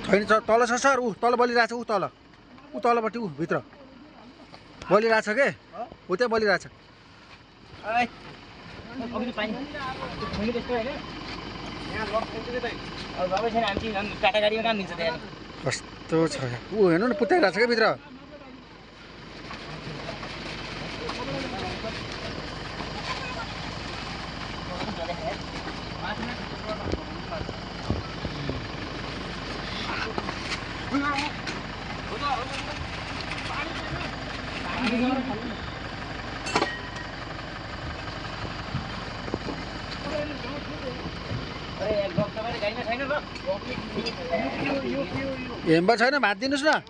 छैन तल छ सर ऊ तल बलिरहेछ ऊ तलपट्टि ऊ भित्र बलिरहेछ के ऊ त्यहाँ बलिरहेछ कस्तो छ ऊ हेर्नु न पुत्याइरहेछ क्या भित्र हेम्बर छैन भात दिनुहोस् न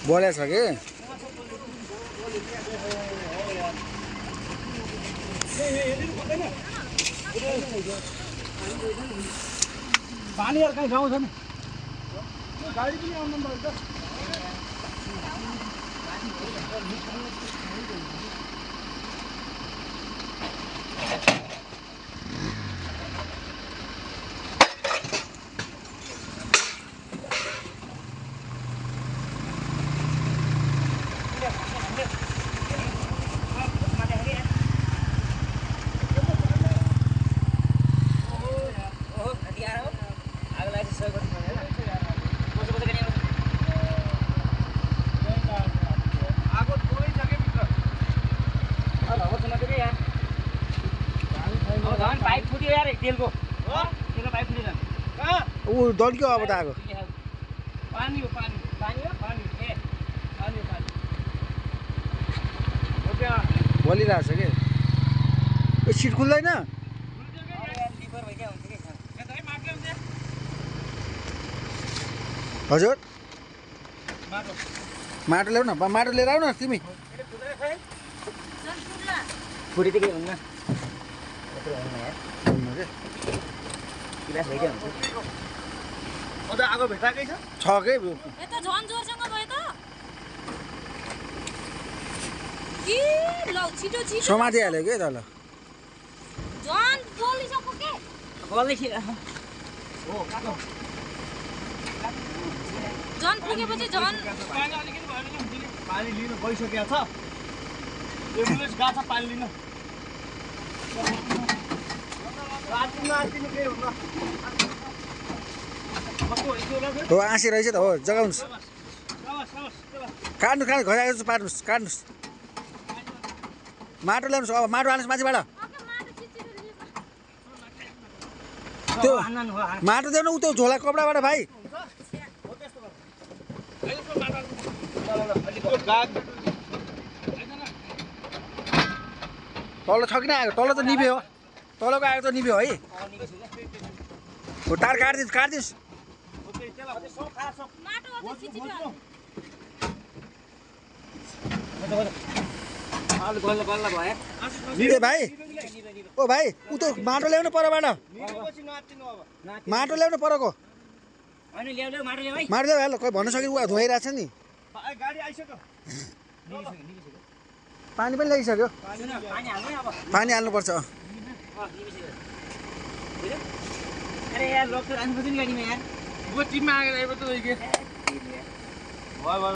बोलेछ कि पानीहरु कहीं गाउँछ नि गाडी पनि आउनु पर्छ पाइप फुट्यो यार तेलको पाइप फुट्यो ऊ दल्क्यो अब त आगो पानी हो पानी पानी हो पानी ए पानी हो पानी हो त्यहाँ बलिरहेछ के यो सिट खुल्दैन लिभर भइकै हुन्छ के यता माटो हुन्छ हजुर माटो माटो ल्याउ न माटो लिएर आऊ न तिमी फुटी त के हुन्न आगो भेटाकै छ के यता झन् जोरसँग भयो त कि ल छिटो छिटो समातिहाल्यो के तल झन् बोलिसक्यो के गल्दै थियो हो काको झन् पुगेपछि झन् पानी अलिकति भयो भने हुँदैन पानी लिनु गइसकेको छ एम्बुलेन्स गएको छ पानी लिनु केही हुन्न हो आँसी रहेछ त हो जगाउनुहोस् काट्नु घटाएको पार्नुहोस् काट्नुहोस् माटो ल्याउनुहोस् अब माटो हाल्नुहोस् माथिबाट त्यो माटो देऊ न उ त्यो झोला कपडाबाट भाइ तल छ कि न आएको तल त निभ्यो तलको आएको त निभ्यो है हो तार काटिदिनुहोस् ए भाइ ओ भाइ उ त माटो ल्याउनु परबाट माटो ल्याउनु परको माटो ल्याउ हाल खोइ भन्न सक्यो उ धोइरहेछ नि पानी पनि ल्याइसक्यो पानी हाल्नुपर्छ अरे यार लोग तो रान बदल गाड़ी में यार वो टीम में आ गए तो